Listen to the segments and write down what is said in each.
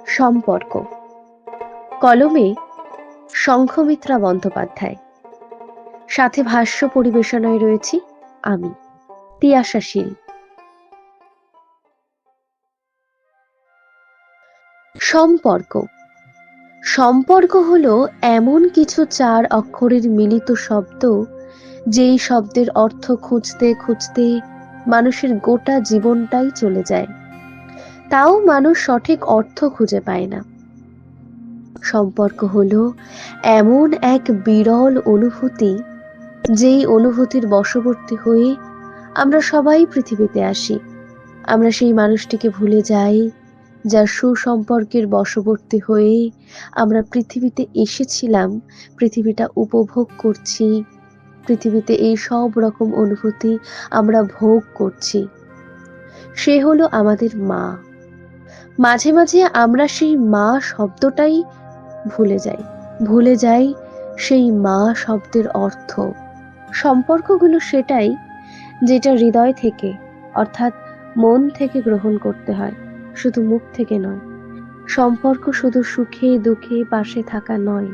সম্পর্ক। কলমে শঙ্খমিত্রা বন্দ্যোপাধ্যায়। সাথে ভাষ্য পরিবেশনায় রয়েছি আমি, তিয়াশা শীল। সম্পর্ক। সম্পর্ক হলো এমন কিছু 4 অক্ষরের মিলিত শব্দ, যেই শব্দের অর্থ খুঁজতে খুঁজতে মানুষের গোটা জীবনটাই চলে যায়, তাও মানুষ সঠিক অর্থ খুঁজে পায় না। সম্পর্ক হলো এমন এক বিরল অনুভূতি, যেই অনুভূতির বশবর্তী হয়ে আমরা সবাই পৃথিবীতে আসি। আমরা সেই মানুষটিকে ভুলে যাই, যার সুসম্পর্কের বশবর্তী হয়ে আমরা পৃথিবীতে এসেছিলাম, পৃথিবীটা উপভোগ করছি, পৃথিবীতে এই সব রকম অনুভূতি আমরা ভোগ করছি। সে হলো আমাদের মা। মাঝে মাঝে আমরা সেই মা শব্দটাই ভুলে যাই সেই মা শব্দের অর্থ। সম্পর্কগুলো সেটাই যেটা হৃদয় থেকে, অর্থাৎ মন থেকে গ্রহণ করতে হয়, শুধু মুখ থেকে নয়। সম্পর্ক শুধু সুখে দুঃখে পাশে থাকা নয়।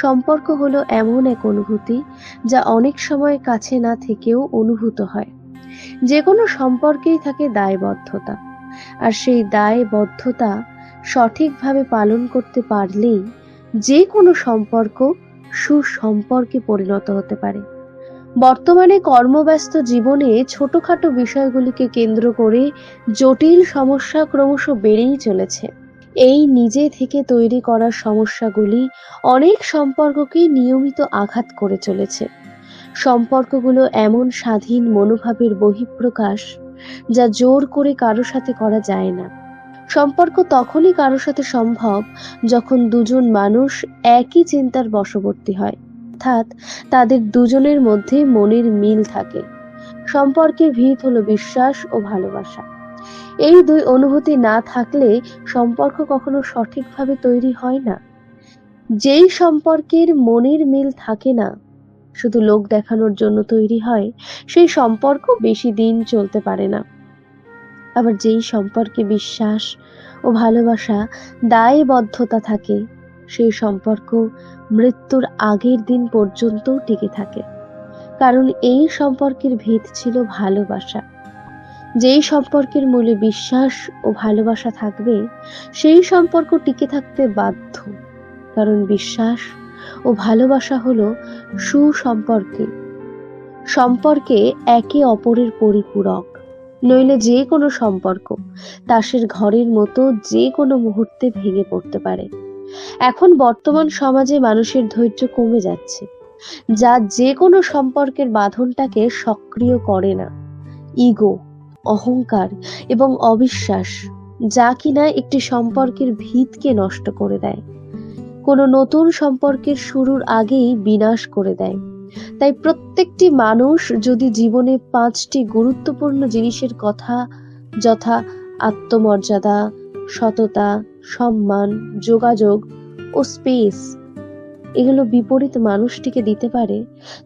সম্পর্ক হলো এমন এক অনুভূতি যা অনেক সময় কাছে না থেকেও অনুভূত হয়। যে কোনো সম্পর্কেই থাকে দায়বদ্ধতা, আর সেই দায়বদ্ধতা সঠিকভাবে পালন করতে পারলেই যে কোনো সম্পর্ক সুসম্পর্কে পরিণত হতে পারে। বর্তমানে কর্মব্যস্ত জীবনে ছোটখাটো বিষয়গুলিকে কেন্দ্র করে জটিল সমস্যা ক্রমশ বেড়েই চলেছে। এই নিজে থেকে তৈরি করা সমস্যাগুলি অনেক সম্পর্ককে নিয়মিত আঘাত করে চলেছে। সম্পর্কগুলো এমন স্বাধীন মনোভাবের বহিঃপ্রকাশ, যা জোর করে কারো সাথে করা যায় না। সম্পর্ক তখনই কারো সাথে সম্ভব যখন দুজন মানুষ একই চিন্তার বশবর্তী হয়, অর্থাৎ তাদের দুজনের মধ্যে মনের মিল থাকে। সম্পর্কের ভিত হলো বিশ্বাস ও ভালোবাসা। এই দুই অনুভূতি না থাকলে সম্পর্ক কখনো সঠিকভাবে তৈরি হয় না। যেই সম্পর্কের মনের মিল থাকে না, শুধু লোক দেখানোর জন্য তৈরি হয়, সেই সম্পর্ক বেশি দিন চলতে পারে না। আবার যেই সম্পর্কে বিশ্বাস ও ভালোবাসা, দায়বদ্ধতা থাকে, সেই সম্পর্ক মৃত্যুর আগের দিন পর্যন্ত টিকে থাকে। কারণ এই সম্পর্কের ভিত ছিল ভালোবাসা। যেই সম্পর্কের মূলে বিশ্বাস ও ভালোবাসা থাকবে, সেই সম্পর্ক টিকে থাকতে বাধ্য। কারণ বিশ্বাস ও ভালোবাসা হলো সম্পর্কে একে অপরের পরিপূরক। নইলে যে কোনো সম্পর্ক তাসের ঘরের মতো যে কোনো মুহূর্তে ভেঙে পড়তে পারে। এখন বর্তমান সমাজে মানুষের ধৈর্য কমে যাচ্ছে, যা যে কোনো সম্পর্কের বাঁধনটাকে সক্রিয় করে না। ইগো, অহংকার এবং অবিশ্বাস, যা কিনা একটি সম্পর্কের ভিতকে নষ্ট করে দেয়, কোনো নতুন সম্পর্কের শুরুর আগেই বিনাশ করে দেয়। তাই প্রত্যেকটি মানুষ যদি জীবনে 5টি গুরুত্বপূর্ণ জিনিসের কথা, যথা আত্মমর্যাদা, সততা, সম্মান, যোগাযোগ ও স্পেস, এগুলো বিপরীত মানুষটিকে দিতে পারে,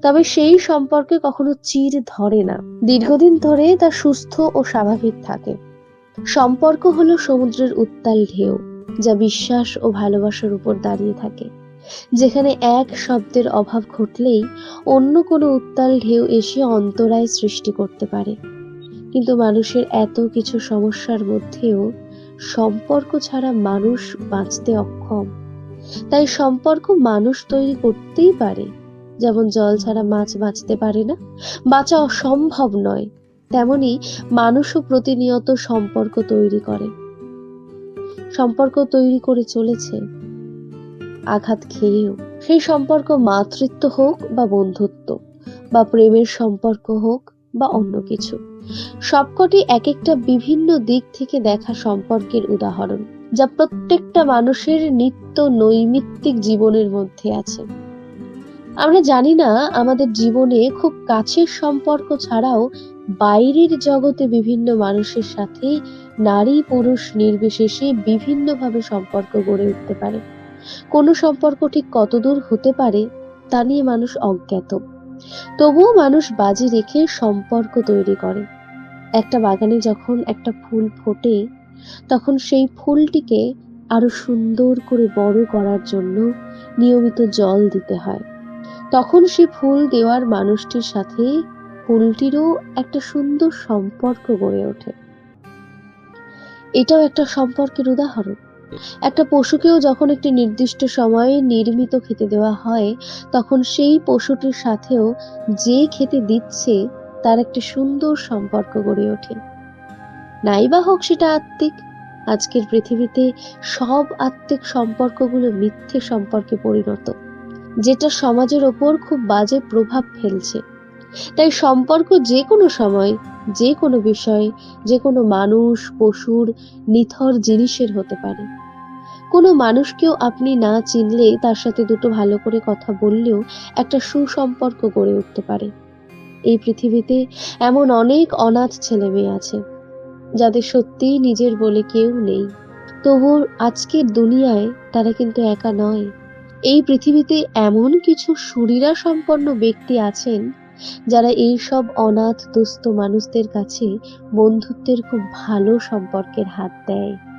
তবে সেই সম্পর্কে কখনো চির ধরে না। দীর্ঘদিন ধরে তা সুস্থ ও স্বাভাবিক থাকে। সম্পর্ক হলো সমুদ্রের উত্তাল ঢেউ, যা বিশ্বাস ও ভালোবাসার উপর দাঁড়িয়ে থাকে। যেখানে এক শব্দের অভাব ঘটলেই অন্য কোনো উত্তাল ঢেউ এসে অন্তরায় সৃষ্টি করতে পারে। কিন্তু মানুষের এত কিছু সমস্যার মধ্যেও সম্পর্ক ছাড়া মানুষ বাঁচতে অক্ষম। তাই সম্পর্ক মানুষ তৈরি করতেই পারে। যেমন জল ছাড়া মাছ বাঁচতে পারে না, বাঁচা অসম্ভব নয়, তেমনি মানুষও প্রতিনিয়ত সম্পর্ক তৈরি করে চলেছে, আঘাত খেয়েও। সেই সম্পর্ক মাতৃত্ব হোক বা বন্ধুত্ব বা প্রেমের সম্পর্ক হোক বা অন্য কিছু, সবকটি এক একটা বিভিন্ন দিক থেকে দেখা সম্পর্কের উদাহরণ, যা প্রত্যেকটা মানুষের নিত্য নৈমিত্তিক জীবনের মধ্যে আছে। আমরা জানি না, আমাদের জীবনে খুব কাছের সম্পর্ক ছাড়াও বাইরের জগতে বিভিন্ন মানুষের সাথে নারী পুরুষ নির্বিশেষে বিভিন্নভাবে সম্পর্ক গড়ে উঠতে পারে। কোনো সম্পর্ক ঠিক কতদূর হতে পারে তা নিয়ে মানুষ অজ্ঞাত। তবুও মানুষ বাজি রেখে সম্পর্ক তৈরি করে। একটা বাগানে যখন একটা ফুল ফোটে, তখন সেই ফুলটিকে আরো সুন্দর করে বড় করার জন্য নিয়মিত জল দিতে হয়। তখন সে ফুল দেওয়ার মানুষটির সাথে ফুলটিরও একটা সুন্দর সম্পর্ক গড়ে ওঠে। এটাও একটা সম্পর্কের উদাহরণ। একটা পশুকেও যখন একটি নির্দিষ্ট সময়ে নির্মিত খেতে দেওয়া হয়, তখন সেই পশুটির সাথেও যে খেতে দিচ্ছে তার একটা সুন্দর সম্পর্ক গড়ে ওঠে। নাইবা হোক সেটা আত্মিক। আজকের পৃথিবীতে সব আত্মিক সম্পর্কগুলো মিথ্যে সম্পর্কে পরিণত, যেটা সমাজের ওপর খুব বাজে প্রভাব ফেলছে। তাই সম্পর্ক যে কোনো সময়, যে কোনো বিষয়, যে কোনো মানুষ, পশুর, নিথর জিনিসের হতে পারে। কোনো মানুষকেও আপনি না চিনলে তার সাথে দুটো ভালো করে কথা বললেও একটা সুসম্পর্ক গড়ে উঠতে পারে। এই পৃথিবীতে এমন অনেক অনাথ ছেলে মেয়ে আছে যাদের সত্যিই নিজের বলে কেউ নেই, তবুও আজকের দুনিয়ায় তারা কিন্তু একা নয়। এই পৃথিবীতে এমন কিছু শরীরা সম্পন্ন ব্যক্তি আছেন যারা এই সব অনাথ দুস্থ মানুষদের কাছে বন্ধুত্বের খুব ভালো সম্পর্কের হাত দেয়।